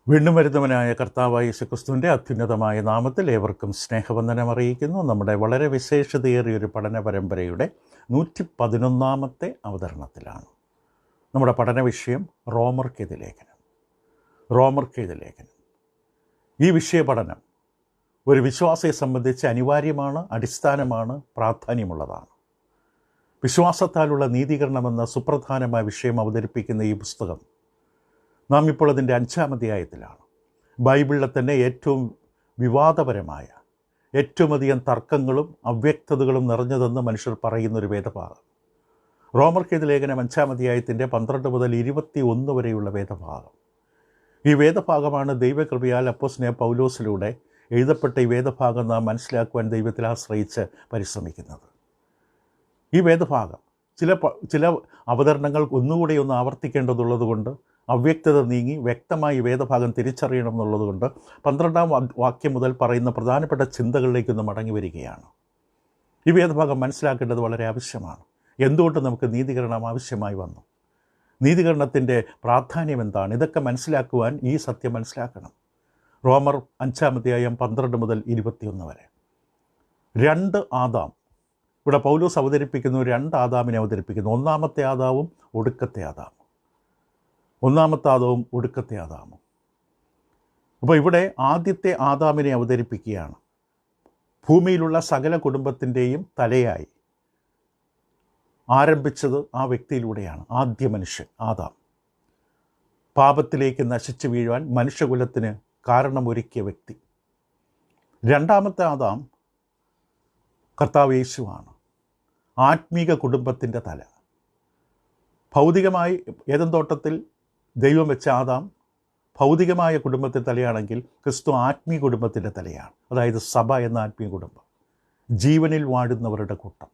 വീണ്ടും വരുന്നവനായ കർത്താവായ യേശുക്രിസ്തുവിൻ്റെ അത്യുന്നതമായ നാമത്തിൽ ഏവർക്കും സ്നേഹവന്ദനം അറിയിക്കുന്നു. നമ്മുടെ വളരെ വിശേഷതയേറിയൊരു പഠന പരമ്പരയുടെ 111 അവതരണത്തിലാണ്. നമ്മുടെ പഠന വിഷയം റോമർക്കെഴുതിയ ലേഖനം. ഈ വിഷയ പഠനം ഒരു വിശ്വാസിയെ സംബന്ധിച്ച് അനിവാര്യമാണ്, അടിസ്ഥാനമാണ്, പ്രാധാന്യമുള്ളതാണ്. വിശ്വാസത്താലുള്ള നീതീകരണമെന്ന സുപ്രധാനമായ വിഷയം അവതരിപ്പിക്കുന്ന ഈ പുസ്തകം നാം ഇപ്പോൾ അതിൻ്റെ 5-ാം അധ്യായത്തിലാണ്. ബൈബിളിലെ തന്നെ ഏറ്റവും വിവാദപരമായ, ഏറ്റവും അധികം തർക്കങ്ങളും അവ്യക്തതകളും നിറഞ്ഞതെന്ന് മനുഷ്യർ പറയുന്നൊരു വേദഭാഗം. റോമർക്കെഴുതിയ ലേഖനം 5-ാം അധ്യായത്തിൻ്റെ 12 മുതൽ 21 വരെയുള്ള വേദഭാഗം. ഈ വേദഭാഗമാണ് ദൈവകൃപയാൽ അപ്പോസ്തലനായ പൗലോസിലൂടെ എഴുതപ്പെട്ട ഈ വേദഭാഗം നാം മനസ്സിലാക്കുവാൻ ദൈവത്തിൽ ആശ്രയിച്ച് പരിശ്രമിക്കുന്നത്. ഈ വേദഭാഗം ചില അവതരണങ്ങൾ ഒന്നുകൂടി ഒന്ന് ആവർത്തിക്കേണ്ടതുള്ളത് കൊണ്ട്, അവ്യക്തത നീങ്ങി വ്യക്തമായി വേദഭാഗം തിരിച്ചറിയണം എന്നുള്ളതുകൊണ്ട് 12-ാം വാക്യം മുതൽ പറയുന്ന പ്രധാനപ്പെട്ട ചിന്തകളിലേക്കൊന്ന് മടങ്ങി വരികയാണ്. ഈ വേദഭാഗം മനസ്സിലാക്കേണ്ടത് വളരെ ആവശ്യമാണ്. എന്തുകൊണ്ട് നമുക്ക് നീതീകരണം ആവശ്യമായി വന്നു? നീതീകരണത്തിൻ്റെ പ്രാധാന്യം എന്താണ്? ഇതൊക്കെ മനസ്സിലാക്കുവാൻ ഈ സത്യം മനസ്സിലാക്കണം. റോമർ 5-ാം അധ്യായം 12 മുതൽ 21 വരെ. 2 ആദാം. ഇവിടെ പൗലോസ് അവതരിപ്പിക്കുന്നു, 2 ആദാമിനെ അവതരിപ്പിക്കുന്നു. ഒന്നാമത്തെ ആദാവും ഒടുക്കത്തെ ആദാമും. അപ്പോൾ ഇവിടെ ആദ്യത്തെ ആദാമിനെ അവതരിപ്പിക്കുകയാണ്. ഭൂമിയിലുള്ള സകല കുടുംബത്തിൻ്റെയും തലയായി ആരംഭിച്ചത് ആ വ്യക്തിയിലൂടെയാണ്. ആദ്യ മനുഷ്യൻ ആദാം, പാപത്തിലേക്ക് നശിച്ചു വീഴുവാൻ മനുഷ്യകുലത്തിന് കാരണമൊരുക്കിയ വ്യക്തി. 2-ാമത്തെ ആദാം കർത്താവ് യേശുവാണ്, ആത്മീക കുടുംബത്തിൻ്റെ തല. ഭൗതികമായി ഏദൻ തോട്ടത്തിൽ ദൈവം വെച്ച ആദാം ഭൗതികമായ കുടുംബത്തിൻ്റെ തലയാണെങ്കിൽ ക്രിസ്തു ആത്മീയ കുടുംബത്തിൻ്റെ തലയാണ്. അതായത് സഭ എന്ന ആത്മീയ കുടുംബം, ജീവനിൽ വാഴുന്നവരുടെ കൂട്ടം.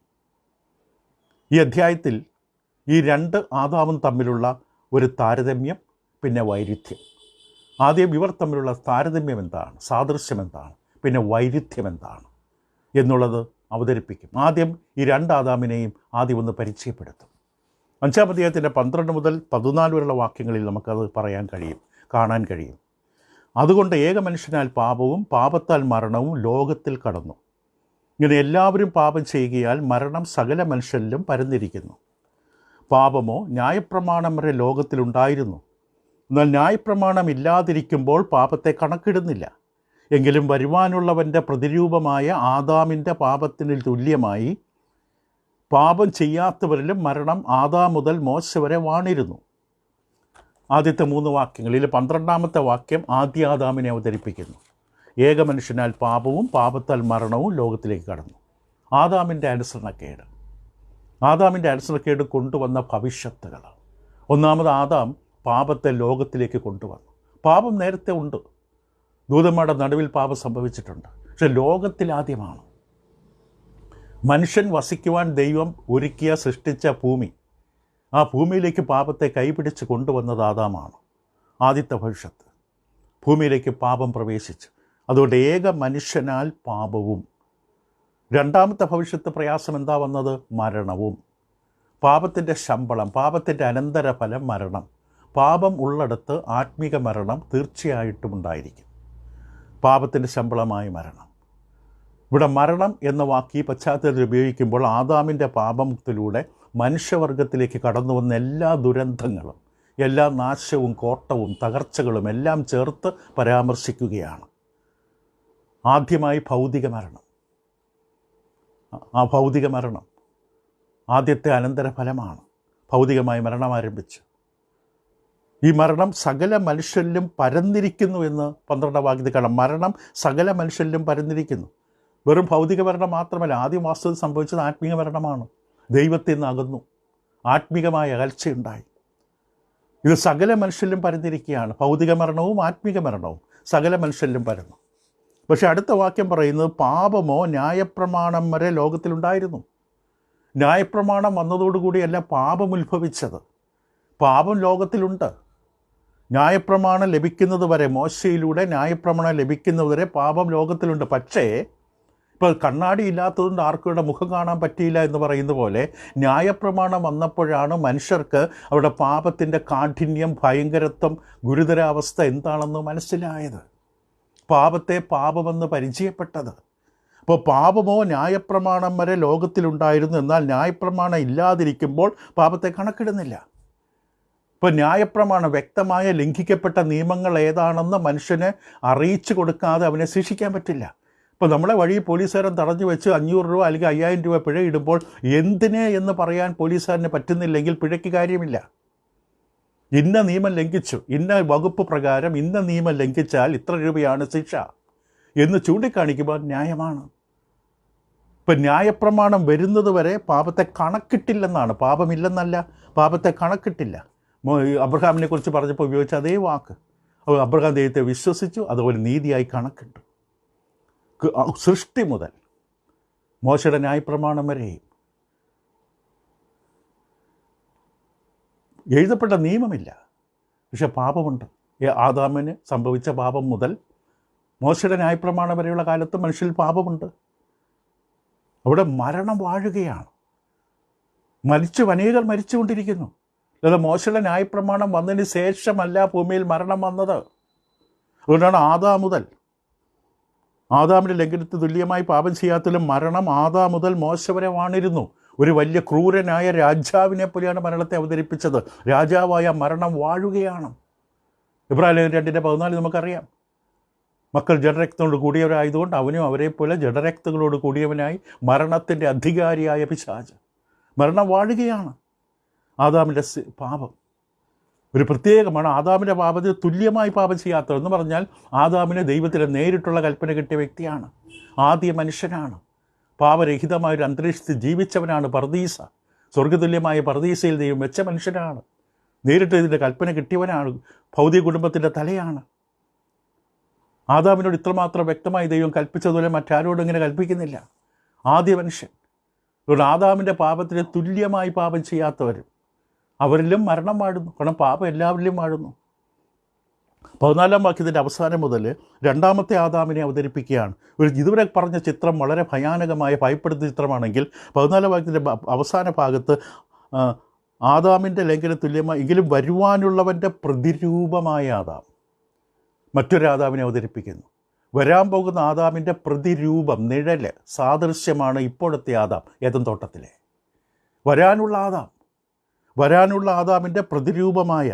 ഈ അധ്യായത്തിൽ ഈ 2 ആദാമും തമ്മിലുള്ള ഒരു താരതമ്യം, പിന്നെ വൈരുദ്ധ്യം. ആദ്യം ഇവർ തമ്മിലുള്ള താരതമ്യം എന്താണ്, സാദൃശ്യം എന്താണ്, പിന്നെ വൈരുദ്ധ്യം എന്താണ് എന്നുള്ളത് അവതരിപ്പിക്കും. ആദ്യം ഈ 2 ആദാമിനെയും ആദ്യം ഒന്ന് പരിചയപ്പെടുത്തും. 5-ാം അധ്യായത്തിൻ്റെ 12 മുതൽ 14 വരെയുള്ള വാക്യങ്ങളിൽ നമുക്കത് കാണാൻ കഴിയും. അതുകൊണ്ട് ഏക മനുഷ്യനാൽ പാപവും പാപത്താൽ മരണവും ലോകത്തിൽ കടന്നു. ഇങ്ങനെ എല്ലാവരും പാപം ചെയ്യുകയാൽ മരണം സകല മനുഷ്യരിലും പരന്നിരിക്കുന്നു. പാപമോ ന്യായപ്രമാണം വരെ ലോകത്തിലുണ്ടായിരുന്നു. എന്നാൽ ന്യായപ്രമാണം ഇല്ലാതിരിക്കുമ്പോൾ പാപത്തെ കണക്കിടുന്നില്ല. എങ്കിലും വരുവാനുള്ളവൻ്റെ പ്രതിരൂപമായ ആദാമിൻ്റെ പാപത്തിന് തുല്യമായി പാപം ചെയ്യാത്തവരിലും മരണം ആദാം മുതൽ മോശ വരെ വാണിരുന്നു. ആദ്യത്തെ 3 വാക്യങ്ങളിൽ 12-ാമത്തെ വാക്യം ആദ്യ ആദാമിനെ അവതരിപ്പിക്കുന്നു. ഏക മനുഷ്യനാൽ പാപവും പാപത്താൽ മരണവും ലോകത്തിലേക്ക് കടന്നു. ആദാമിൻ്റെ അനുസരണക്കേട് കൊണ്ടുവന്ന ഭവിഷ്യത്തുകൾ. ഒന്നാമത് ആദാം പാപത്തെ ലോകത്തിലേക്ക് കൊണ്ടുവന്നു. പാപം നേരത്തെ ഉണ്ട്, ദൂതന്മാരുടെ നടുവിൽ പാപം സംഭവിച്ചിട്ടുണ്ട്. പക്ഷെ ലോകത്തിൽ ആദ്യമാണ് മനുഷ്യൻ വസിക്കുവാൻ ദൈവം സൃഷ്ടിച്ച ഭൂമി. ആ ഭൂമിയിലേക്ക് പാപത്തെ കൈപിടിച്ച് കൊണ്ടുവന്നത് ആദാമാണ്. ആദ്യത്തെ ഭവിഷ്യത്ത്, ഭൂമിയിലേക്ക് പാപം പ്രവേശിച്ചു. അതുകൊണ്ട് ഏക മനുഷ്യനാൽ പാപവും. 2-ാമത്തെ ഭവിഷ്യത്ത് പ്രയാസം എന്താ വന്നത്? മരണവും. പാപത്തിൻ്റെ ശമ്പളം, പാപത്തിൻ്റെ അനന്തരഫലം മരണം. പാപം ഉള്ളിടത്ത് ആത്മീക മരണം തീർച്ചയായിട്ടും ഉണ്ടായിരിക്കും. പാപത്തിൻ്റെ ശമ്പളമായ മരണം. ഇവിടെ മരണം എന്ന വാക്ക് ഈ പശ്ചാത്തലത്തിൽ ഉപയോഗിക്കുമ്പോൾ ആദാമിൻ്റെ പാപത്തിലൂടെ മനുഷ്യവർഗത്തിലേക്ക് കടന്നു വന്ന എല്ലാ ദുരന്തങ്ങളും, എല്ലാ നാശവും കോട്ടവും തകർച്ചകളും എല്ലാം ചേർത്ത് പരാമർശിക്കുകയാണ്. ആദ്യമായി ഭൗതിക മരണം. ആ ഭൗതിക മരണം ആദ്യത്തെ അനന്തരഫലമാണ്. ഭൗതികമായ മരണം ആരംഭിച്ചു. ഈ മരണം സകല മനുഷ്യരിലും പരന്നിരിക്കുന്നു എന്ന് 12-ാം വാക്യത്തിൽ കാണാം. മരണം സകല മനുഷ്യരിലും പരന്നിരിക്കുന്നു. വെറും ഭൗതിക മരണം മാത്രമല്ല, ആദ്യം വാസ്തവത്തിൽ സംഭവിച്ചത് ആത്മീക മരണമാണ്. ദൈവത്തിൽ നിന്ന് അകന്നു, ആത്മീകമായ അകൽച്ചയുണ്ടായി. ഇത് സകല മനുഷ്യരിലും പരന്നിരിക്കുകയാണ്. ഭൗതിക മരണവും ആത്മീക മരണവും സകല മനുഷ്യരിലും പരന്നു. പക്ഷേ അടുത്ത വാക്യം പറയുന്നത് പാപമോ ന്യായപ്രമാണം വരെ ലോകത്തിലുണ്ടായിരുന്നു. ന്യായപ്രമാണം വന്നതോടുകൂടിയല്ല പാപം ഉത്ഭവിച്ചത്. പാപം ലോകത്തിലുണ്ട്. ന്യായപ്രമാണം ലഭിക്കുന്നത് വരെ, മോശയിലൂടെ ന്യായപ്രമാണം ലഭിക്കുന്നതുവരെ പാപം ലോകത്തിലുണ്ട്. പക്ഷേ ഇപ്പോൾ കണ്ണാടി ഇല്ലാത്തതുകൊണ്ട് ആർക്കും മുഖം കാണാൻ പറ്റിയില്ല എന്ന് പറയുന്ന പോലെ ന്യായപ്രമാണം വന്നപ്പോഴാണ് മനുഷ്യർക്ക് അവരുടെ പാപത്തിൻ്റെ കാഠിന്യം, ഭയങ്കരത്വം, ഗുരുതരാവസ്ഥ എന്താണെന്ന് മനസ്സിലായത്, പാപത്തെ പാപമെന്ന് പരിചയപ്പെട്ടത്. അപ്പോൾ പാപമോ ന്യായപ്രമാണം വരെ ലോകത്തിലുണ്ടായിരുന്നു, എന്നാൽ ന്യായപ്രമാണം ഇല്ലാതിരിക്കുമ്പോൾ പാപത്തെ കണക്കിടുന്നില്ല. ഇപ്പോൾ ന്യായപ്രമാണം വ്യക്തമായ ലംഘിക്കപ്പെട്ട നിയമങ്ങൾ ഏതാണെന്ന് മനുഷ്യന് അറിയിച്ചു കൊടുക്കാതെ അവനെ ശിക്ഷിക്കാൻ പറ്റില്ല. ഇപ്പോൾ നമ്മളെ വഴി പോലീസുകാരൻ തടഞ്ഞു വെച്ച് 500 രൂപ അല്ലെങ്കിൽ 5000 രൂപ പിഴ ഇടുമ്പോൾ എന്തിന് എന്ന് പറയാൻ പോലീസുകാരന് പറ്റുന്നില്ലെങ്കിൽ പിഴയ്ക്ക് കാര്യമില്ല. ഇന്ന നിയമം ലംഘിച്ചു, ഇന്ന വകുപ്പ് പ്രകാരം ഇന്ന നിയമം ലംഘിച്ചാൽ ഇത്ര രൂപയാണ് ശിക്ഷ എന്ന് ചൂണ്ടിക്കാണിക്കുമ്പോൾ ന്യായമാണ്. ഇപ്പം ന്യായപ്രമാണം വരുന്നത് വരെ പാപത്തെ കണക്കിട്ടില്ലെന്നാണ്. പാപമില്ലെന്നല്ല, പാപത്തെ കണക്കിട്ടില്ല. അബ്രഹാമിനെ കുറിച്ച് പറഞ്ഞപ്പോൾ ഉപയോഗിച്ച അതേ വാക്ക്. അബ്രഹാം ദൈവത്തെ വിശ്വസിച്ചു, അതുപോലെ നീതിയായി കണക്കിട്ടു. സൃഷ്ടി മുതൽ മോശയുടെ ന്യായപ്രമാണം വരെയും എഴുതപ്പെട്ട നിയമമില്ല, പക്ഷെ പാപമുണ്ട്. ആദാമിന് സംഭവിച്ച പാപം മുതൽ മോശയുടെ ന്യായപ്രമാണം വരെയുള്ള കാലത്ത് മനുഷ്യരിൽ പാപമുണ്ട്. അവിടെ മരണം വാഴുകയാണ്. അനേകർ മരിച്ചുകൊണ്ടിരിക്കുന്നു. അല്ലാതെ മോശയുടെ ന്യായപ്രമാണം വന്നതിന് ശേഷമല്ല ഭൂമിയിൽ മരണം വന്നത്. അതുകൊണ്ടാണ് ആദാമിൻ്റെ ലംഘനത്തിന് തുല്യമായി പാപം ചെയ്യാത്തതിലും മരണം ആദാം മുതൽ മോശ വരെ വാണിരുന്നു. ഒരു വലിയ ക്രൂരനായ രാജാവിനെ പോലെയാണ് മരണത്തെ അവതരിപ്പിച്ചത്. രാജാവായ മരണം വാഴുകയാണ്. ഇബ്രാഹിം 2:14 നമുക്കറിയാം. മക്കൾ ജഡരക്തങ്ങളോട് കൂടിയവരായതുകൊണ്ട് അവനും അവരെപ്പോലെ ജഡരക്തങ്ങളോട് കൂടിയവനായി മരണത്തിൻ്റെ അധികാരിയായ പിശാച്. മരണം വാഴുകയാണ്. ആദാമിൻ്റെ പാപം ഒരു പ്രത്യേകമാണ്. ആദാമിൻ്റെ പാപത്തിന് തുല്യമായി പാപം ചെയ്യാത്തതെന്ന് പറഞ്ഞാൽ ആദാമിന് ദൈവത്തിലെ നേരിട്ടുള്ള കൽപ്പന കിട്ടിയ വ്യക്തിയാണ്. ആദ്യ മനുഷ്യനാണ്. പാപരഹിതമായൊരു അന്തരീക്ഷത്തിൽ ജീവിച്ചവനാണ്. പർദീസ, സ്വർഗതുല്യമായ പർദീസയിൽ ദൈവം വെച്ച മനുഷ്യനാണ്. നേരിട്ട് ഇതിൻ്റെ കൽപ്പന കിട്ടിയവനാണ്. ഭൗതിക കുടുംബത്തിൻ്റെ തലയാണ്. ആദാമിനോട് ഇത്രമാത്രം വ്യക്തമായി ദൈവം കൽപ്പിച്ചതുപോലെ മറ്റാരോടും ഇങ്ങനെ കൽപ്പിക്കുന്നില്ല. ആദ്യ മനുഷ്യൻ. അതുകൊണ്ട് ആദാമിൻ്റെ പാപത്തിന് തുല്യമായി പാപം ചെയ്യാത്തവരും അവരിലും മരണം വാഴുന്നു. കാരണം പാപം എല്ലാവരിലും വാഴുന്നു. 14-ാം വാക്യത്തിൻ്റെ അവസാനം മുതൽ രണ്ടാമത്തെ ആദാമിനെ അവതരിപ്പിക്കുകയാണ്. ഇതുവരെ പറഞ്ഞ ചിത്രം വളരെ ഭയാനകമായ ഭയപ്പെടുന്ന ചിത്രമാണെങ്കിൽ 14-ാം വാക്യത്തിൻ്റെ അവസാന ഭാഗത്ത് ആദാമിൻ്റെ ലംഘന തുല്യമായി എങ്കിലും വരുവാനുള്ളവൻ്റെ പ്രതിരൂപമായ ആദാം മറ്റൊരു ആദാമിനെ അവതരിപ്പിക്കുന്നു. വരാൻ പോകുന്ന ആദാമിൻ്റെ പ്രതിരൂപം, നിഴൽ, സാദൃശ്യമാണ് ഇപ്പോഴത്തെ ആദാം, ഏദൻ തോട്ടത്തിലെ. വരാനുള്ള ആദാമിൻ്റെ പ്രതിരൂപമായ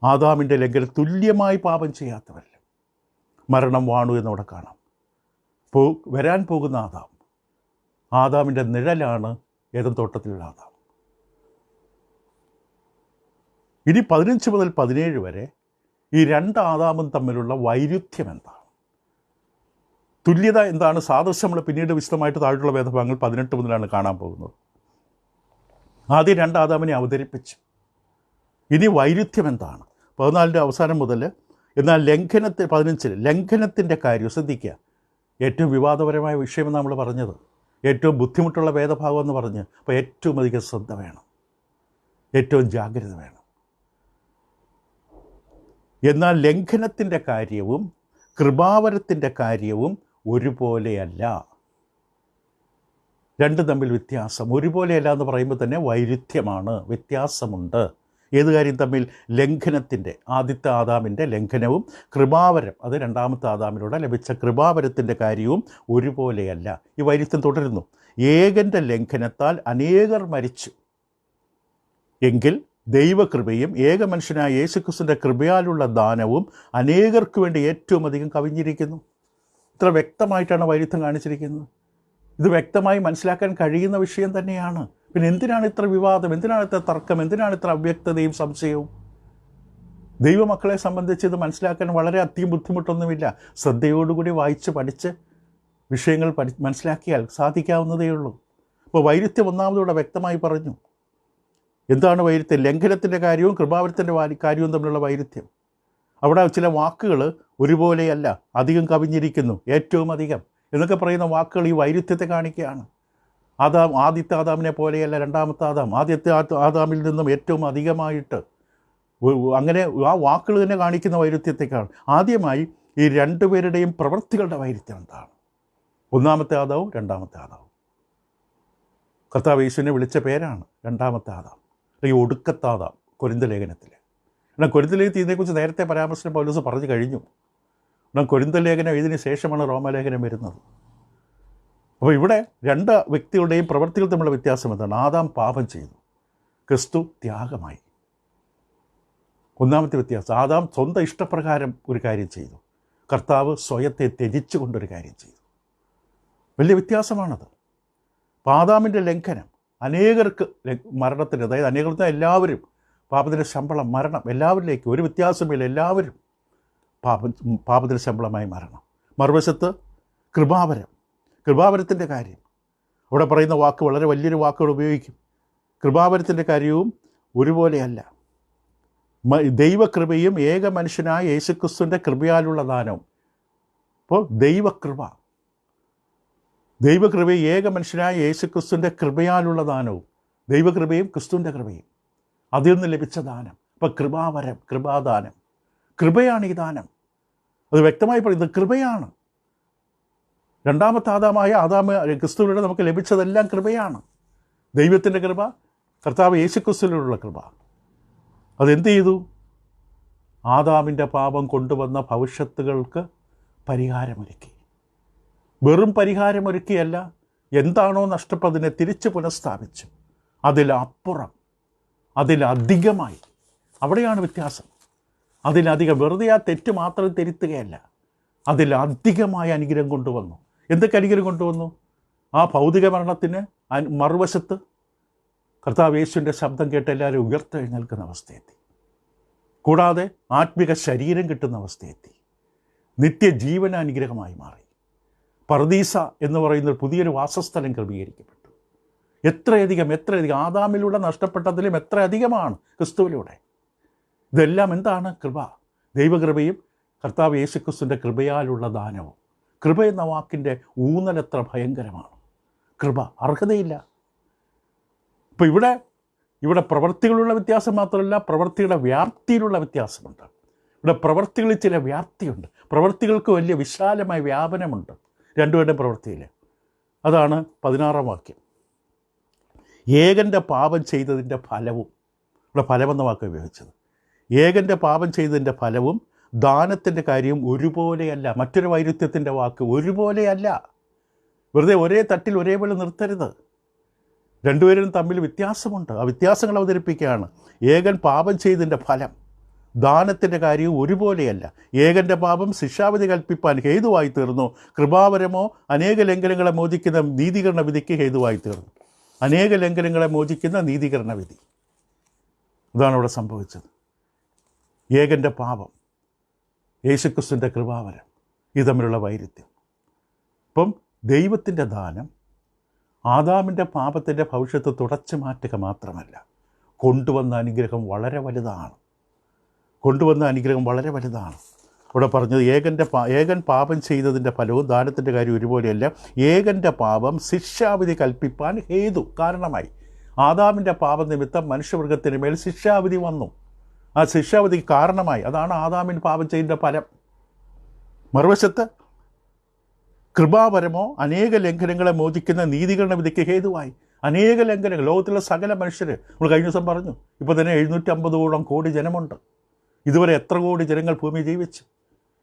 ആദാമിൻ്റെ ലംഘനം തുല്യമായി പാപം ചെയ്യാത്തവർ മരണം വാണു എന്നവിടെ കാണാം. വരാൻ പോകുന്ന ആദാമിൻ്റെ നിഴലാണ് ഏദൻ തോട്ടത്തിലുള്ള ആദാം. ഇനി 15 മുതൽ 17 വരെ ഈ രണ്ട് ആദാമും തമ്മിലുള്ള വൈരുദ്ധ്യം എന്താണ്, തുല്യത എന്താണ്, സാദൃശ്യം നമ്മൾ പിന്നീട് വിശദമായിട്ട് താഴെയുള്ള വേദഭാഗങ്ങൾ 18 മുതലാണ് കാണാൻ പോകുന്നത്. ആദ്യം രണ്ട് ആദാമിനെ അവതരിപ്പിച്ചു. ഇനി വൈരുദ്ധ്യം എന്താണ് 14-ന്റെ അവസാനം മുതൽ. എന്നാൽ 15 ലംഘനത്തിൻ്റെ കാര്യം ശ്രദ്ധിക്കുക. ഏറ്റവും വിവാദപരമായ വിഷയമെന്ന് നമ്മൾ പറഞ്ഞത്, ഏറ്റവും ബുദ്ധിമുട്ടുള്ള വേദഭാഗം എന്ന് പറഞ്ഞ്. അപ്പോൾ ഏറ്റവും അധികം ശ്രദ്ധ വേണം, ഏറ്റവും ജാഗ്രത വേണം. എന്നാൽ ലംഘനത്തിൻ്റെ കാര്യവും കൃപാവരത്തിൻ്റെ കാര്യവും ഒരുപോലെയല്ല. രണ്ടും തമ്മിൽ വ്യത്യാസം. ഒരുപോലെയല്ല എന്ന് പറയുമ്പോൾ തന്നെ വൈരുദ്ധ്യമാണ്, വ്യത്യാസമുണ്ട്. ഏത് കാര്യം തമ്മിൽ? ലംഘനത്തിൻ്റെ, ആദ്യത്തെ ആദാമിൻ്റെ ലംഘനവും കൃപാവരം, അത് രണ്ടാമത്തെ ആദാമിലൂടെ ലഭിച്ച കൃപാവരത്തിൻ്റെ കാര്യവും ഒരുപോലെയല്ല. ഈ വൈരുദ്ധ്യം തുടരുന്നു. ഏകൻ്റെ ലംഘനത്താൽ അനേകർ മരിച്ചു എങ്കിൽ ദൈവകൃപയും ഏകമനുഷ്യനായ യേശുക്രിസ്തുവിൻ്റെ കൃപയാലുള്ള ദാനവും അനേകർക്ക് വേണ്ടി ഏറ്റവും അധികം കവിഞ്ഞിരിക്കുന്നു. ഇത്ര വ്യക്തമായിട്ടാണ് വൈരുദ്ധ്യം കാണിച്ചിരിക്കുന്നത്. ഇത് വ്യക്തമായി മനസ്സിലാക്കാൻ കഴിയുന്ന വിഷയം തന്നെയാണ്. പിന്നെ എന്തിനാണ് ഇത്ര വിവാദം, എന്തിനാണ് ഇത്ര തർക്കം, എന്തിനാണ് ഇത്ര അവ്യക്തതയും സംശയവും? ദൈവമക്കളെ സംബന്ധിച്ച് ഇത് മനസ്സിലാക്കാൻ വളരെ അധികം ബുദ്ധിമുട്ടൊന്നുമില്ല. ശ്രദ്ധയോടുകൂടി വായിച്ച് പഠിച്ച് വിഷയങ്ങൾ മനസ്സിലാക്കിയാൽ സാധിക്കാവുന്നതേ ഉള്ളൂ. അപ്പോൾ വൈരുദ്ധ്യം ഒന്നാമതോടെ വ്യക്തമായി പറഞ്ഞു. എന്താണ് വൈരുദ്ധ്യം? ലംഘനത്തിൻ്റെ കാര്യവും കൃപാവരത്തിൻ്റെ കാര്യവും തമ്മിലുള്ള വൈരുദ്ധ്യം. അവിടെ ചില വാക്കുകൾ ഒരുപോലെയല്ല, അധികം കവിഞ്ഞിരിക്കുന്നു, ഏറ്റവും അധികം എന്നൊക്കെ പറയുന്ന വാക്കുകൾ ഈ വൈരുദ്ധ്യത്തെ കാണിക്കുകയാണ്. ആദ്യത്തെ ആദാമിനെ പോലെയല്ല രണ്ടാമത്തെ ആദാം, ആദ്യത്തെ ആദാമിൽ നിന്നും ഏറ്റവും അധികമായിട്ട്, അങ്ങനെ ആ വാക്കുകൾ തന്നെ കാണിക്കുന്ന വൈരുദ്ധ്യത്തെക്കാണ്. ആദ്യമായി ഈ രണ്ടുപേരുടെയും പ്രവൃത്തികളുടെ വൈരുദ്ധ്യം എന്താണ്? ഒന്നാമത്തെ ആദാവും രണ്ടാമത്തെ ആദാവും. കർത്താവ് യേശുവിനെ വിളിച്ച പേരാണ് രണ്ടാമത്തെ ആദാം, അല്ലെങ്കിൽ ഒടുക്കത്തെ ആദാം കൊരിന്ത ലേഖനത്തിൽ. എന്നാൽ കൊരിന്ത ലേഖനത്തിൽ ഇതിനെക്കുറിച്ച് നേരത്തെ പരാമർശനം പൗലോസ് പറഞ്ഞു കഴിഞ്ഞു. എന്നാൽ കൊരിന്ത ലേഖനം ഇതിന് ശേഷമാണ് റോമാലേഖനം വരുന്നത്. അപ്പോൾ ഇവിടെ രണ്ട് വ്യക്തികളുടെയും പ്രവൃത്തികൾ തമ്മിലുള്ള വ്യത്യാസം എന്താണ്? ആദാം പാപം ചെയ്തു, ക്രിസ്തു ത്യാഗമായി. ഒന്നാമത്തെ വ്യത്യാസം, ആദാം സ്വന്തം ഇഷ്ടപ്രകാരം ഒരു കാര്യം ചെയ്തു, കർത്താവ് സ്വയത്തെ ത്യജിച്ചു കൊണ്ടൊരു കാര്യം ചെയ്തു. വലിയ വ്യത്യാസമാണത്. അപ്പോൾ ആദാമിൻ്റെ ലംഘനം അനേകർക്ക് മരണത്തിന്, അതായത് അനേകർക്ക് എല്ലാവരും പാപത്തിൻ്റെ ശമ്പളം മരണം, എല്ലാവരിലേക്കും ഒരു വ്യത്യാസമില്ല, എല്ലാവരും പാപത്തിൻ്റെ ശമ്പളമായി മരണം. മറുവശത്ത് കൃപാവരത്തിൻ്റെ കാര്യം, അവിടെ പറയുന്ന വാക്ക് വളരെ വലിയൊരു വാക്കുകൾ ഉപയോഗിക്കും. കൃപാവരത്തിൻ്റെ കാര്യവും ഒരുപോലെയല്ല. ദൈവകൃപയും ഏക മനുഷ്യനായ യേശുക്രിസ്തുവിൻ്റെ കൃപയാലുള്ള ദാനവും. അപ്പോൾ ദൈവകൃപയും ഏക മനുഷ്യനായ യേശുക്രിസ്തുവിൻ്റെ കൃപയാലുള്ള ദാനവും, ദൈവകൃപയും ക്രിസ്തുവിൻ്റെ കൃപയും, അതിൽ നിന്ന് ലഭിച്ച ദാനം. അപ്പോൾ കൃപാദാനം, കൃപയാണ് ഈ ദാനം. അത് വ്യക്തമായി പറയുന്നത് കൃപയാണ്. രണ്ടാമത്തെ ആദാം ക്രിസ്തുവിലൂടെ നമുക്ക് ലഭിച്ചതെല്ലാം കൃപയാണ്. ദൈവത്തിൻ്റെ കൃപ, കർത്താവ് യേശുക്രിസ്തുവിലുള്ള കൃപ. അതെന്ത് ചെയ്തു? ആദാമിൻ്റെ പാപം കൊണ്ടുവന്ന ഭവിഷ്യത്തുകൾക്ക് പരിഹാരമൊരുക്കി. വെറും പരിഹാരമൊരുക്കിയല്ല, എന്താണോ നഷ്ടപ്പെട്ടതിനെ തിരിച്ച് പുനഃസ്ഥാപിച്ചു. അതിലപ്പുറം, അതിലധികമായി. അവിടെയാണ് വ്യത്യാസം. അതിലധികം, വെറുതെ ആ തെറ്റ് മാത്രം തിരുത്തുകയല്ല, അതിലധികമായ അനുഗ്രഹം കൊണ്ടുവന്നു. എന്തൊക്കെ അനുഗ്രഹം കൊണ്ടുവന്നു? ആ ഭൗതിക മരണത്തിന് മറുവശത്ത് കർത്താവ് യേശുവിൻ്റെ ശബ്ദം കേട്ട് എല്ലാവരും ഉയർത്തെഴുന്നേൽക്കുന്ന അവസ്ഥയെത്തി. കൂടാതെ ആത്മിക ശരീരം കിട്ടുന്ന അവസ്ഥയെത്തി. നിത്യജീവന അനുഗ്രഹമായി മാറി. പർദീസ എന്ന് പറയുന്ന പുതിയൊരു വാസസ്ഥലം ക്രമീകരിക്കപ്പെട്ടു. എത്രയധികം ആദാമിലൂടെ നഷ്ടപ്പെട്ടതിലും എത്ര അധികമാണ് ക്രിസ്തുവിലൂടെ. ഇതെല്ലാം എന്താണ്? കൃപ. ദൈവകൃപയും കർത്താവ് യേശുക്രിസ്തുവിൻ്റെ കൃപയാലുള്ള ദാനവും. കൃപ എന്ന വാക്കിൻ്റെ ഊന്നലെത്ര ഭയങ്കരമാണ്. കൃപ, അർഹതയില്ല. ഇപ്പോൾ ഇവിടെ പ്രവൃത്തികളുള്ള വ്യത്യാസം മാത്രമല്ല, പ്രവൃത്തിയുടെ വ്യാപ്തിയിലുള്ള വ്യത്യാസമുണ്ട്. ഇവിടെ പ്രവൃത്തികളിൽ ചില വ്യാപ്തിയുണ്ട്. പ്രവൃത്തികൾക്ക് വലിയ വിശാലമായ വ്യാപനമുണ്ട് രണ്ടുപേരുടെ പ്രവൃത്തിയിൽ. അതാണ് 16-ാം വാക്യം. ഏകൻ്റെ പാപം ചെയ്തതിൻ്റെ ഫലവും, ഇവിടെ ഫലമെന്ന വാക്ക് ഉപയോഗിച്ചത്. ഏകൻ്റെ പാപം ചെയ്തതിൻ്റെ ഫലവും ദാനത്തിൻ്റെ കാര്യവും ഒരുപോലെയല്ല. മറ്റൊരു വൈരുദ്ധ്യത്തിൻ്റെ വാക്ക് ഒരുപോലെയല്ല. വെറുതെ ഒരേ തട്ടിൽ ഒരേപോലെ നിർത്തരുത്. രണ്ടുപേരും തമ്മിൽ വ്യത്യാസമുണ്ട്. ആ വ്യത്യാസങ്ങൾ അവതരിപ്പിക്കുകയാണ്. ഏകൻ പാപം ചെയ്തതിൻ്റെ ഫലം, ദാനത്തിൻ്റെ കാര്യവും ഒരുപോലെയല്ല. ഏകൻ്റെ പാപം ശിക്ഷാവിധി കൽപ്പിപ്പാൻ ഹേതുവായി തീർന്നു, കൃപാവരമോ അനേക ലംഘനങ്ങളെ മോചിക്കുന്ന നീതീകരണ വിധിക്ക് ഹേതുവായി തീർന്നു. അനേക ലംഘനങ്ങളെ മോചിക്കുന്ന നീതീകരണ വിധി, ഇതാണ് ഇവിടെ സംഭവിച്ചത്. ഏകൻ്റെ പാപം, യേശുക്രിസ്തുവിൻ്റെ കൃപാവരം, ഇത് തമ്മിലുള്ള വൈരുദ്ധ്യം. ഇപ്പം ദൈവത്തിൻ്റെ ദാനം ആദാമിൻ്റെ പാപത്തിൻ്റെ ഭവിഷ്യത്ത് തുടച്ചു മാറ്റുക മാത്രമല്ല, കൊണ്ടുവന്ന അനുഗ്രഹം വളരെ വലുതാണ്. ഇവിടെ പറഞ്ഞത് ഏകൻ പാപം ചെയ്തതിൻ്റെ ഫലവും ദാനത്തിൻ്റെ കാര്യം ഒരുപോലെയല്ല. ഏകൻ്റെ പാപം ശിക്ഷാവിധി കൽപ്പിപ്പാൻ ഹേതു, കാരണമായി. ആദാമിൻ്റെ പാപനിമിത്തം മനുഷ്യവർഗത്തിന് മേൽ ശിക്ഷാവിധി വന്നു. ആ ശിക്ഷാവിധിക്ക് കാരണമായി. അതാണ് ആദാമിന് പാപം ചെയ്തതിൻ്റെ ഫലം. മറുവശത്ത് കൃപാപരമോ അനേക ലംഘനങ്ങളെ മോചിക്കുന്ന നീതീകരണ വിധിക്ക് ഹേതുവായി. അനേക ലംഘനങ്ങൾ ലോകത്തിലുള്ള സകല മനുഷ്യർ, നമ്മൾ കഴിഞ്ഞ ദിവസം പറഞ്ഞു, ഇപ്പോൾ തന്നെ 750 കോടി ജനമുണ്ട്. ഇതുവരെ എത്ര കോടി ജനങ്ങൾ ഭൂമി ജീവിച്ചു.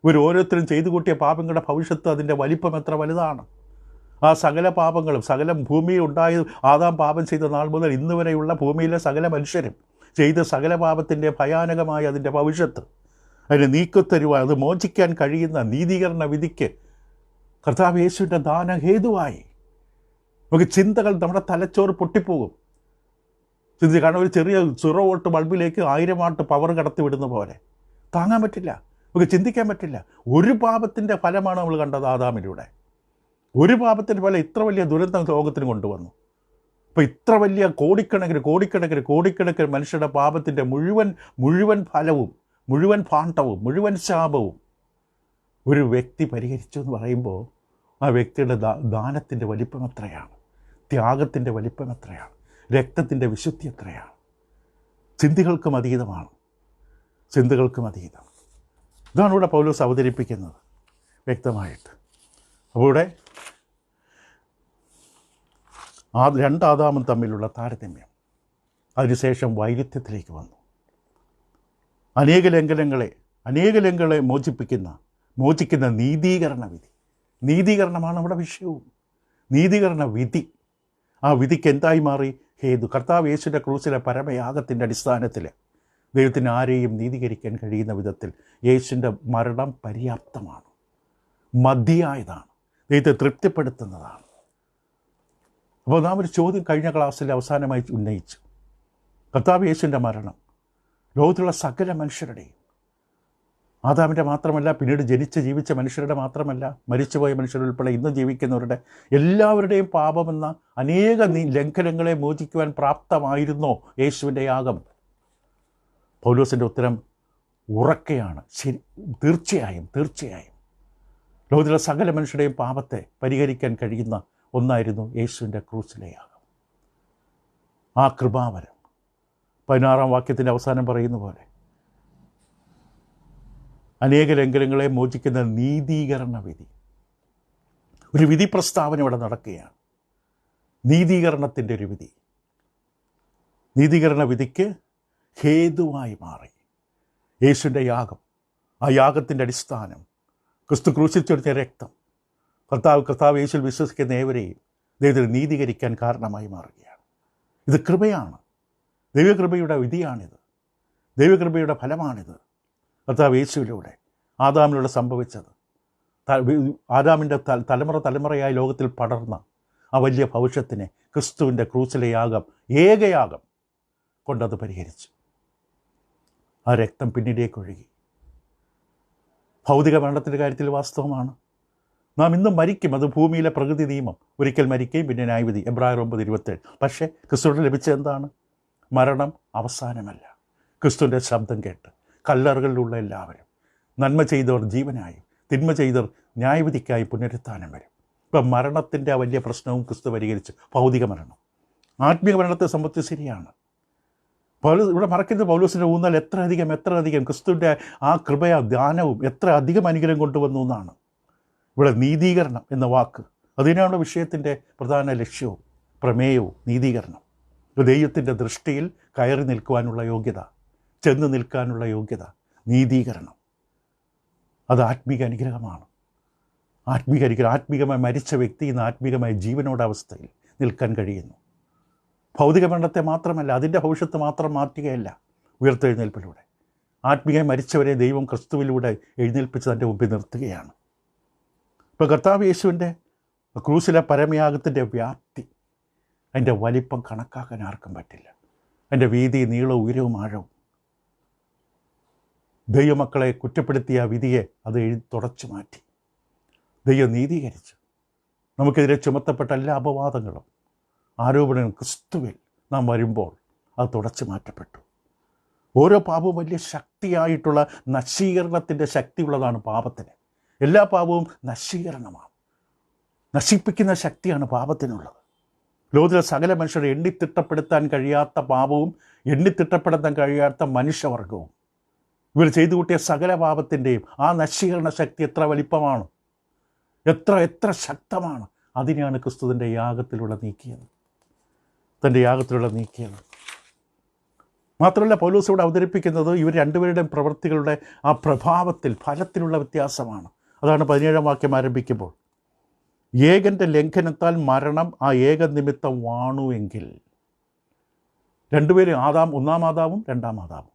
ഇവർ ഓരോരുത്തരും ചെയ്തു കൂട്ടിയ പാപങ്ങളുടെ ഭവിഷ്യത്ത്, അതിൻ്റെ വലിപ്പം എത്ര വലുതാണ്. ആ സകല പാപങ്ങളും, സകല ഭൂമി ഉണ്ടായത് ആദാം പാപം ചെയ്ത നാൾ മുതൽ ഇന്ന് വരെയുള്ള ഭൂമിയിലെ സകല മനുഷ്യരും ചെയ്ത സകല പാപത്തിൻ്റെ ഭയാനകമായ അതിൻ്റെ ഭവിഷ്യത്ത്, അതിന് നീക്കത്തരുവായി, അത് മോചിക്കാൻ കഴിയുന്ന നീതീകരണ വിധിക്ക് കർത്താവ് യേശുവിൻ്റെ ദാനം ഹേതുവായി. നമുക്ക് ചിന്തകൾ, നമ്മുടെ തലച്ചോറ് പൊട്ടിപ്പോകും. കാരണം ഒരു ചെറിയ 0 വോൾട്ട് ബൾബിലേക്ക് 1000 വാട്ട് പവർ കടത്തി വിടുന്ന പോലെ താങ്ങാൻ പറ്റില്ല, നമുക്ക് ചിന്തിക്കാൻ പറ്റില്ല. ഒരു പാപത്തിൻ്റെ ഫലമാണ് നമ്മൾ കണ്ടത് ആദാമിലൂടെ. ഒരു പാപത്തിൻ്റെ ഫലം ഇത്ര വലിയ ദുരന്തം ലോകത്തിന് കൊണ്ടുവന്നു. അപ്പോൾ ഇത്ര വലിയ കോടിക്കണക്കിന് മനുഷ്യരുടെ പാപത്തിൻ്റെ മുഴുവൻ ഫലവും, മുഴുവൻ ഭാണ്ഡവും, മുഴുവൻ ശാപവും ഒരു വ്യക്തി പരിഹരിച്ചു എന്ന് പറയുമ്പോൾ ആ വ്യക്തിയുടെ ദാനത്തിൻ്റെ വലിപ്പം എത്രയാണ്, ത്യാഗത്തിൻ്റെ വലിപ്പം എത്രയാണ്, രക്തത്തിൻ്റെ വിശുദ്ധി എത്രയാണ്. ചിന്തകൾക്കും അതീതമാണ്. ഇതാണ് ഇവിടെ പൗലോസ് അവതരിപ്പിക്കുന്നത് വ്യക്തമായിട്ട്. അപ്പോൾ ഇവിടെ രണ്ടാദാമും തമ്മിലുള്ള താരതമ്യം. അതിനുശേഷം വൈരുദ്ധ്യത്തിലേക്ക് വന്നു. അനേക ലംഘനങ്ങളെ മോചിക്കുന്ന നീതീകരണ വിധി. നീതീകരണമാണ് നമ്മുടെ വിഷയവും. നീതീകരണ വിധി. ആ വിധിക്ക് എന്തായി മാറി? ഹേതു. കർത്താവ് യേശുവിൻ്റെ ക്രൂസിലെ പരമയാഗത്തിൻ്റെ അടിസ്ഥാനത്തിൽ ദൈവത്തിന് ആരെയും നീതീകരിക്കാൻ കഴിയുന്ന വിധത്തിൽ യേശുവിൻ്റെ മരണം പര്യാപ്തമാണ്, മതിയായതാണ്, ദൈവത്തെ തൃപ്തിപ്പെടുത്തുന്നതാണ്. അപ്പോൾ നാം ഒരു ചോദ്യം കഴിഞ്ഞ ക്ലാസ്സിൽ അവസാനമായി ഉന്നയിച്ചു. കർത്താവ് യേശുവിൻ്റെ മരണം ലോകത്തിലുള്ള സകല മനുഷ്യരുടെയും, ആദാമിൻ്റെ മാത്രമല്ല, പിന്നീട് ജീവിച്ച മനുഷ്യരുടെ മാത്രമല്ല, മരിച്ചുപോയ മനുഷ്യരുൾപ്പെടെ ഇന്ന് ജീവിക്കുന്നവരുടെ എല്ലാവരുടെയും പാപമെന്ന അനേക ലംഘനങ്ങളെ മോചിക്കുവാൻ പ്രാപ്തമായിരുന്നോ യേശുവിൻ്റെ യാഗം? പൗലോസിൻ്റെ ഉത്തരം ഉറക്കെയാണ്. ശരി, തീർച്ചയായും ലോകത്തിലുള്ള സകല മനുഷ്യരുടെയും പാപത്തെ പരിഹരിക്കാൻ കഴിയുന്ന ഒന്നായിരുന്നു യേശുവിൻ്റെ ക്രൂസിലെ യാഗം. ആ കൃപാവരം 16-ാം വാക്യത്തിൻ്റെ അവസാനം പറയുന്ന പോലെ അനേക ലംഘനങ്ങളെ മോചിക്കുന്ന നീതീകരണ വിധി. ഒരു വിധി പ്രസ്താവന ഇവിടെ നടക്കുകയാണ്. നീതീകരണത്തിൻ്റെ ഒരു വിധി. നീതീകരണ വിധിക്ക് ഹേതുവായി മാറി യേശുവിൻ്റെ യാഗം. ആ യാഗത്തിൻ്റെ അടിസ്ഥാനം ക്രിസ്തു ക്രൂശിൽ ചൊരിഞ്ഞ രക്തം കർത്താവ് യേശുവിൽ വിശ്വസിക്കുന്ന ഏവരെയും ദൈവത്തിന് നീതീകരിക്കാൻ കാരണമായി മാറുകയാണ്. ഇത് കൃപയാണ്. ദൈവകൃപയുടെ വിധിയാണിത്. ദൈവകൃപയുടെ ഫലമാണിത്. കർത്താവ് യേശുവിലൂടെ ആദാമിലൂടെ സംഭവിച്ചത്, ആദാമിൻ്റെ തലമുറയായി ലോകത്തിൽ പടർന്ന ആ വലിയ ഭവിഷ്യത്തിനെ ക്രിസ്തുവിൻ്റെ ക്രൂസിലെ യാഗം, ഏകയാഗം കൊണ്ടത് പരിഹരിച്ചു. ആ രക്തം പിന്നിലേക്കൊഴുകി. ഭൗതിക മരണത്തിൻ്റെ കാര്യത്തിൽ വാസ്തവമാണ്. നാം ഇന്നും മരിക്കും. അത് ഭൂമിയിലെ പ്രകൃതി നിയമം. ഒരിക്കൽ മരിക്കുകയും പിന്നെ ന്യായവിധി. എബ്രായർ 9:27. പക്ഷേ ക്രിസ്തുവിന് ലഭിച്ചത് എന്താണ്? മരണം അവസാനമല്ല. ക്രിസ്തുവിൻ്റെ ശബ്ദം കേട്ട് കല്ലറുകളിലുള്ള എല്ലാവരും, നന്മ ചെയ്തവർ ജീവനായും തിന്മ ചെയ്തവർ ന്യായവിധിക്കായി പുനരുത്ഥാനം വരും. ഇപ്പം മരണത്തിൻ്റെ ആ വലിയ പ്രശ്നവും ക്രിസ്തു പരിഹരിച്ചു. ഭൗതിക മരണം. ആത്മീയ മരണത്തെ സംബന്ധിച്ച് ശരിയാണ്. ഇവിടെ മറക്കുന്ന പൗലോസിൻ്റെ ഊന്നൽ എത്ര അധികം ക്രിസ്തുവിൻ്റെ ആ കൃപയ ധ്യാനവും എത്ര അധികം അനുഗ്രഹം കൊണ്ടുവന്നു എന്നാണ്. ഇവിടെ നീതീകരണം എന്ന വാക്ക്, അതിനാണ് വിഷയത്തിൻ്റെ പ്രധാന ലക്ഷ്യവും പ്രമേയവും. നീതീകരണം, ദൈവത്തിൻ്റെ ദൃഷ്ടിയിൽ കയറി നിൽക്കുവാനുള്ള യോഗ്യത, ചെന്ന് നിൽക്കാനുള്ള യോഗ്യത. നീതീകരണം അത് ആത്മീക അനുഗ്രഹമാണ്. ആത്മീകമായി മരിച്ച വ്യക്തി ഇന്ന് ആത്മീകമായ ജീവനോടെ അവസ്ഥയിൽ നിൽക്കാൻ കഴിയുന്നു. ഭൗതിക മരണത്തെ മാത്രമല്ല, അതിൻ്റെ ഭവിഷ്യത്ത് മാത്രം മാറ്റുകയല്ല ഉയർത്തെഴുന്നേൽപ്പിലൂടെ. ആത്മീയമായി മരിച്ചവരെ ദൈവം ക്രിസ്തുവിലൂടെ എഴുന്നേൽപ്പിച്ച് തൻ്റെ മുമ്പിൽ നിർത്തുകയാണ്. ഇപ്പോൾ കർത്താവ് യേശുവിൻ്റെ ക്രൂസിലെ പരമയാഗത്തിൻ്റെ വ്യാപ്തി, അതിൻ്റെ വലിപ്പം കണക്കാക്കാൻ ആർക്കും പറ്റില്ല. അതിൻ്റെ വീതി, നീളവും, ഉയരവും, ആഴവും. ദൈവമക്കളെ കുറ്റപ്പെടുത്തിയ വിധിയെ അത് തുടച്ചു മാറ്റി. ദൈവം നീതീകരിച്ചു. നമുക്കെതിരെ ചുമത്തപ്പെട്ട എല്ലാ അപവാദങ്ങളും, ആരോപണങ്ങളും ക്രിസ്തുവിൽ നാം വരുമ്പോൾ അത് തുടച്ചു മാറ്റപ്പെട്ടു. ഓരോ പാപവും വലിയ ശക്തിയായിട്ടുള്ള നശീകരണത്തിൻ്റെ ശക്തിയുള്ളതാണ് പാപത്തിന്. എല്ലാ പാപവും നശീകരണമാണ്. നശിപ്പിക്കുന്ന ശക്തിയാണ് പാപത്തിനുള്ളത്. ലോകത്തിലെ സകല മനുഷ്യരെ എണ്ണിത്തിട്ടപ്പെടുത്താൻ കഴിയാത്ത പാപവും എണ്ണിത്തിട്ടപ്പെടുത്താൻ കഴിയാത്ത മനുഷ്യവർഗവും, ഇവർ ചെയ്തു കൂട്ടിയ സകല പാപത്തിൻ്റെയും ആ നശീകരണ ശക്തി എത്ര വലിപ്പമാണ്, എത്ര ശക്തമാണ്. അതിനെയാണ് ക്രിസ്തു തൻ്റെ യാഗത്തിലൂടെ നീക്കിയത്. മാത്രമല്ല പൗലോസ് ഇവിടെ അവതരിപ്പിക്കുന്നത് ഇവർ രണ്ടുപേരുടെയും പ്രവൃത്തികളുടെ ആ പ്രഭാവത്തിൽ, ഫലത്തിലുള്ള വ്യത്യാസമാണ്. അതാണ് 17-ാം വാക്യം ആരംഭിക്കുമ്പോൾ, ഏകൻ്റെ ലംഘനത്താൽ മരണം ആ ഏക നിമിത്തം വാണുവെങ്കിൽ. രണ്ടുപേരും ഒന്നാം ആദാമും രണ്ടാം ആദാമും.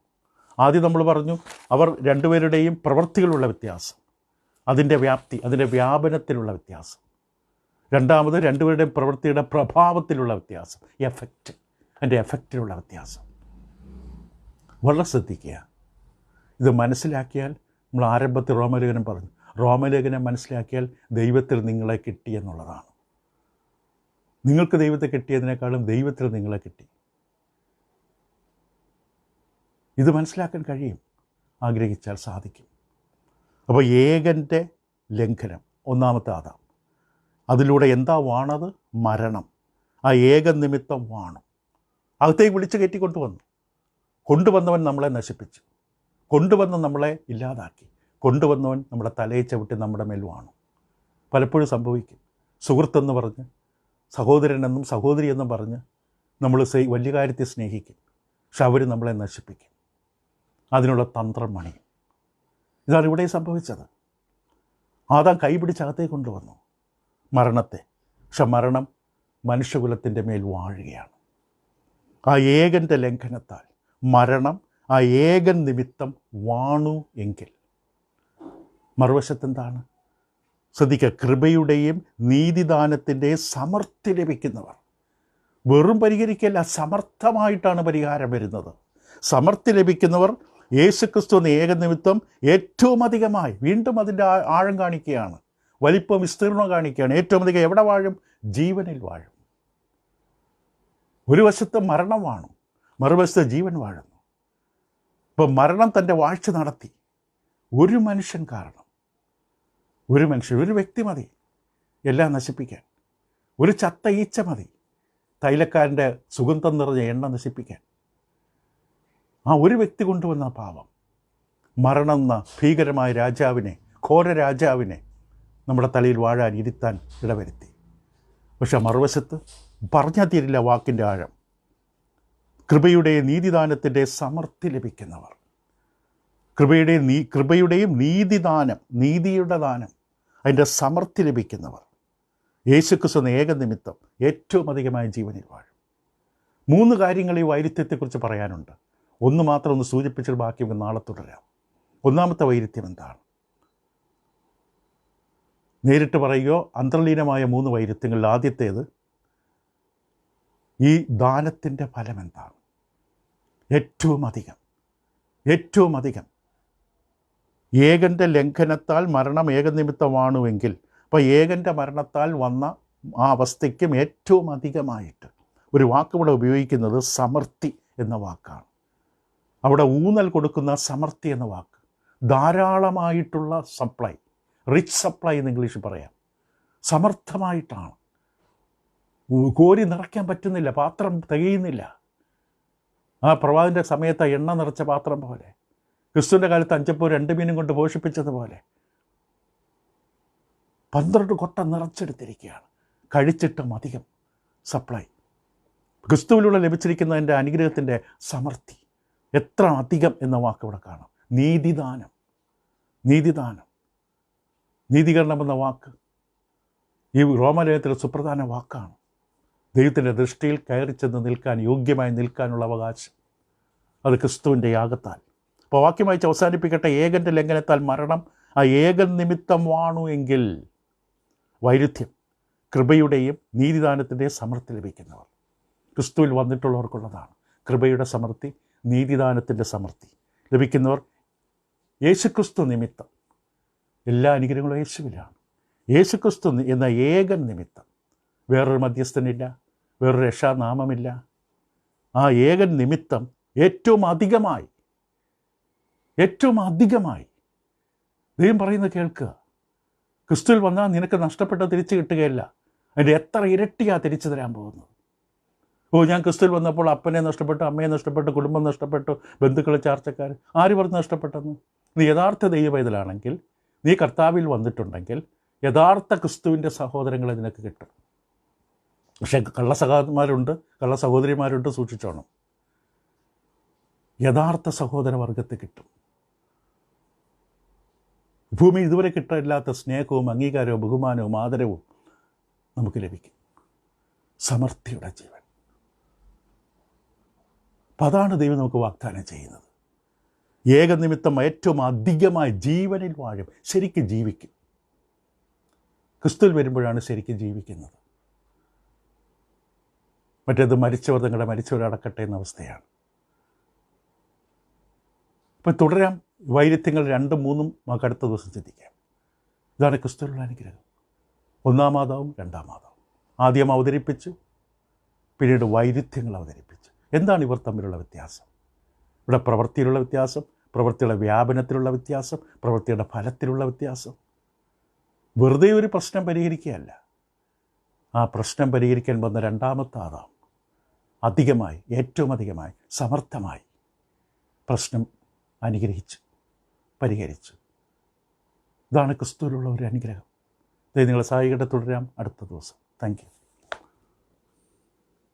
ആദ്യം നമ്മൾ പറഞ്ഞു അവർ രണ്ടുപേരുടെയും പ്രവൃത്തികളുള്ള വ്യത്യാസം, അതിൻ്റെ വ്യാപ്തി, അതിൻ്റെ വ്യാപനത്തിലുള്ള വ്യത്യാസം. രണ്ടാമത് രണ്ടുപേരുടെയും പ്രവൃത്തിയുടെ പ്രഭാവത്തിലുള്ള വ്യത്യാസം, അതിൻ്റെ എഫക്റ്റിലുള്ള വ്യത്യാസം. വളരെ ശ്രദ്ധിക്കുക. ഇത് മനസ്സിലാക്കിയാൽ, നമ്മൾ ആരംഭത്തിൽ റോമലേഖനം പറഞ്ഞു, റോമലേഖനം മനസ്സിലാക്കിയാൽ ദൈവത്തിൽ നിങ്ങളെ കിട്ടി എന്നുള്ളതാണ്. നിങ്ങൾക്ക് ദൈവത്തെ കിട്ടിയതിനേക്കാളും ദൈവത്തിൽ നിങ്ങളെ കിട്ടി. ഇത് മനസ്സിലാക്കാൻ കഴിയും, ആഗ്രഹിച്ചാൽ സാധിക്കും. അപ്പോൾ ഏകൻ്റെ ലംഘനം, ഒന്നാമത്തെ ആദാം, അതിലൂടെ എന്താ വാണത്? മരണം. ആ ഏക നിമിത്തം വാണു. അകത്തേക്ക് വിളിച്ച് കൊണ്ടുവന്നവൻ നമ്മളെ നശിപ്പിച്ചു, കൊണ്ടുവന്ന് നമ്മളെ ഇല്ലാതാക്കി, കൊണ്ടുവന്നവൻ നമ്മുടെ തലയെ ചവിട്ടി നമ്മുടെ മേൽ വാണു. പലപ്പോഴും സംഭവിക്കും. സുഹൃത്തെന്ന് പറഞ്ഞ് സഹോദരനെന്നും സഹോദരിയെന്നും പറഞ്ഞ് നമ്മൾ വലിയ കാര്യത്തെ സ്നേഹിക്കും. പക്ഷെ അവർ നമ്മളെ നശിപ്പിക്കും. അതിനുള്ള തന്ത്രം മണിയും. ഇതാണ് ഇവിടെ സംഭവിച്ചത്. ആദാം കൈപിടിച്ചകത്തേക്ക് കൊണ്ടുവന്നു മരണത്തെ. പക്ഷെ മരണം മനുഷ്യകുലത്തിൻ്റെ മേൽ വാഴുകയാണ്. ആ ഏകൻ്റെ ലംഘനത്താൽ മരണം ആ ഏകൻ നിമിത്തം വാണു എങ്കിൽ മറുവശത്തെന്താണ്? ശ്രദ്ധിക്കുക, കൃപയുടെയും നീതിദാനത്തിൻ്റെയും സമൃദ്ധി ലഭിക്കുന്നവർ. വെറും പരിഹരിക്കല്ല, സമർത്ഥമായിട്ടാണ് പരിഹാരം വരുന്നത്. സമൃദ്ധി ലഭിക്കുന്നവർ യേശുക്രിസ്തു എന്ന ഏക നിമിത്തം ഏറ്റവും അധികമായി, വീണ്ടും അതിൻ്റെ ആഴം കാണിക്കുകയാണ്, വലിപ്പം വിസ്തീർണം കാണിക്കുകയാണ്. ഏറ്റവും അധികം എവിടെ വാഴും? ജീവനിൽ വാഴും. ഒരു വശത്ത് മരണം വാണു, മറുവശത്ത് ജീവൻ വാഴുന്നു. ഇപ്പം മരണം തൻ്റെ വാഴ്ച നടത്തി. ഒരു മനുഷ്യൻ കാരണം, ഒരു മനുഷ്യൻ, ഒരു വ്യക്തി മതി എല്ലാം നശിപ്പിക്കാൻ. ഒരു ചത്ത ഈച്ച മതി തൈലക്കാരൻ്റെ സുഗന്ധം നിറഞ്ഞ എണ്ണ നശിപ്പിക്കാൻ. ആ ഒരു വ്യക്തി കൊണ്ടുവന്ന പാപം മരണം എന്ന ഭീകരമായ രാജാവിനെ, ഘോര രാജാവിനെ നമ്മുടെ തലയിൽ വാഴാൻ ഇരുത്താൻ ഇടവരുത്തി. പക്ഷെ മറുവശത്ത് പറഞ്ഞാൽ തീരില്ല വാക്കിൻ്റെ ആഴം. കൃപയുടെ നീതിദാനത്തിൻ്റെ സമൃദ്ധി ലഭിക്കുന്നവർ, കൃപയുടെയും നീതിദാനം, നീതിയുടെ ദാനം, അതിൻ്റെ സമൃദ്ധി ലഭിക്കുന്നവർ യേശുക്രിസ്തു എന്ന ഏക നിമിത്തം ഏറ്റവും അധികമായ ജീവനിൽ വാഴും. 3 കാര്യങ്ങൾ ഈ വൈരുദ്ധ്യത്തെക്കുറിച്ച് പറയാനുണ്ട്. ഒന്ന് മാത്രം ഒന്ന് സൂചിപ്പിച്ചിട്ട് ബാക്കി നാളെ തുടരാം. ഒന്നാമത്തെ വൈരുദ്ധ്യം എന്താണ്? നേരിട്ട് പറയുകയോ അന്തർലീനമായ 3 വൈരുദ്ധ്യങ്ങളിൽ ആദ്യത്തേത്, ഈ ദാനത്തിൻ്റെ ഫലം എന്താണ്? ഏറ്റവും അധികം ഏകൻ്റെ ലംഘനത്താൽ മരണം ഏകനിമിത്തമാണുവെങ്കിൽ, അപ്പോൾ ഏകൻ്റെ മരണത്താൽ വന്ന ആ അവസ്ഥയ്ക്കും ഏറ്റവും അധികമായിട്ട് ഒരു വാക്ക് ഇവിടെ ഉപയോഗിക്കുന്നത് സമൃദ്ധി എന്ന വാക്കാണ്. അവിടെ ഊന്നൽ കൊടുക്കുന്ന സമൃദ്ധി എന്ന വാക്ക്, ധാരാളമായിട്ടുള്ള സപ്ലൈ, റിച്ച് സപ്ലൈ എന്ന് ഇംഗ്ലീഷിൽ പറയാം. സമർത്ഥമായിട്ടാണ്, കോരി നിറയ്ക്കാൻ പറ്റുന്നില്ല, പാത്രം തികയുന്നില്ല. ആ പ്രവാചകൻ്റെ സമയത്ത് എണ്ണ നിറച്ച പാത്രം പോലെ, ക്രിസ്തുവിൻ്റെ കാലത്ത് 5 അപ്പവും 2 മീനും കൊണ്ട് പോഷിപ്പിച്ചതുപോലെ 12 കൊട്ട നിറച്ചെടുത്തിരിക്കുകയാണ്. കഴിച്ചിട്ടും അധികം സപ്ലൈ. ക്രിസ്തുവിലൂടെ ലഭിച്ചിരിക്കുന്നതിൻ്റെ അനുഗ്രഹത്തിൻ്റെ സമൃദ്ധി എത്ര അധികം എന്ന വാക്ക് ഇവിടെ കാണാം. നീതിദാനം, നീതീകരണം എന്ന വാക്ക് ഈ റോമാലേഖനത്തിലെ സുപ്രധാന വാക്കാണ്. ദൈവത്തിൻ്റെ ദൃഷ്ടിയിൽ കയറി ചെന്ന് നിൽക്കാൻ, യോഗ്യമായി നിൽക്കാനുള്ള അവകാശം അത് ക്രിസ്തുവിൻ്റെ യാഗത്താൽ. അപ്പോൾ വാക്യം വായിച്ച് അവസാനിപ്പിക്കട്ടെ. ഏകൻ്റെ ലംഘനത്താൽ മരണം ആ ഏകൻ നിമിത്തം വാണു എങ്കിൽ, വൈരുദ്ധ്യം, കൃപയുടെയും നീതിദാനത്തിൻ്റെയും സമൃദ്ധി ലഭിക്കുന്നവർ ക്രിസ്തുവിൽ വന്നിട്ടുള്ളവർക്കുള്ളതാണ്. കൃപയുടെ സമൃദ്ധി, നീതിദാനത്തിൻ്റെ സമൃദ്ധി ലഭിക്കുന്നവർ യേശുക്രിസ്തു നിമിത്തം. എല്ലാ അനുഗ്രഹങ്ങളും യേശുവിലാണ്. യേശുക്രിസ്തു എന്ന ഏകൻ നിമിത്തം, വേറൊരു മധ്യസ്ഥനില്ല, വേറൊരു രക്ഷാനാമമില്ല. ആ ഏകൻ നിമിത്തം ഏറ്റവും അധികമായി ദൈവം പറയുന്നത് കേൾക്കുക. ക്രിസ്തുവിൽ വന്നാൽ നിനക്ക് നഷ്ടപ്പെട്ട തിരിച്ചു കിട്ടുകയില്ല, അതിൻ്റെ എത്ര ഇരട്ടിയാണ് തിരിച്ചു തരാൻ പോകുന്നത്. ഞാൻ ക്രിസ്തുവിൽ വന്നപ്പോൾ അപ്പനെ നഷ്ടപ്പെട്ടു, അമ്മയെ നഷ്ടപ്പെട്ടു, കുടുംബം നഷ്ടപ്പെട്ടു, ബന്ധുക്കളെ, ചാർച്ചക്കാർ, ആര് പറഞ്ഞ് നഷ്ടപ്പെട്ടെന്ന്? നീ യഥാർത്ഥ ദൈവപൈതലാണെങ്കിൽ, നീ കർത്താവിൽ വന്നിട്ടുണ്ടെങ്കിൽ യഥാർത്ഥ ക്രിസ്തുവിൻ്റെ സഹോദരങ്ങളെ നിനക്ക് കിട്ടും. പക്ഷേ കള്ളസഹോദരന്മാരുണ്ട്, കള്ള സഹോദരിമാരുണ്ട്, സൂക്ഷിച്ചോണം. യഥാർത്ഥ സഹോദരവർഗത്തെ കിട്ടും. ഭൂമി ഇതുവരെ കിട്ടാനില്ലാത്ത സ്നേഹവും അംഗീകാരവും ബഹുമാനവും ആദരവും നമുക്ക് ലഭിക്കും. സമൃദ്ധിയുടെ ജീവൻ. അപ്പം അതാണ് ദൈവം നമുക്ക് വാഗ്ദാനം ചെയ്യുന്നത്. ഏകനിമിത്തം ഏറ്റവും അധികമായി ജീവനിൽ വാഴും, ശരിക്കും ജീവിക്കും. ക്രിസ്തുവിൽ വരുമ്പോഴാണ് ശരിക്കും ജീവിക്കുന്നത്. മറ്റേത് മരിച്ചവർ തങ്ങളുടെ മരിച്ചവരടക്കട്ടെ എന്ന അവസ്ഥയാണ്. ഇപ്പം തുടരാം. വൈരുദ്ധ്യങ്ങൾ 2ഉം 3ഉം നമുക്ക് അടുത്ത ദിവസം ചിന്തിക്കാം. ഇതാണ് ക്രിസ്തുവിലുള്ള അനുഗ്രഹം. 1-ാം ആദാവും 2-ാം ആദാവും ആദ്യം അവതരിപ്പിച്ചു, പിന്നീട് വൈരുദ്ധ്യങ്ങൾ അവതരിപ്പിച്ചു. എന്താണ് ഇവർ തമ്മിലുള്ള വ്യത്യാസം? ഇവിടെ പ്രവൃത്തിയിലുള്ള വ്യത്യാസം, പ്രവൃത്തിയുടെ വ്യാപനത്തിലുള്ള വ്യത്യാസം, പ്രവൃത്തിയുടെ ഫലത്തിലുള്ള വ്യത്യാസം. വെറുതെ ഒരു പ്രശ്നം പരിഹരിക്കുകയല്ല, ആ പ്രശ്നം പരിഹരിക്കാൻ വന്ന 2-ാമത്തെ ആദാം അധികമായി, ഏറ്റവും അധികമായി, സമർത്ഥമായി പ്രശ്നം അനുഗ്രഹിച്ചു, പരിഹരിച്ചു. ഇതാണ് ക്രിസ്തുവിലുള്ള ഒരു അനുഗ്രഹം. ദൈവം നിങ്ങളെ സഹായിക്കട്ടെ. തുടരാം അടുത്ത ദിവസം. Thank you.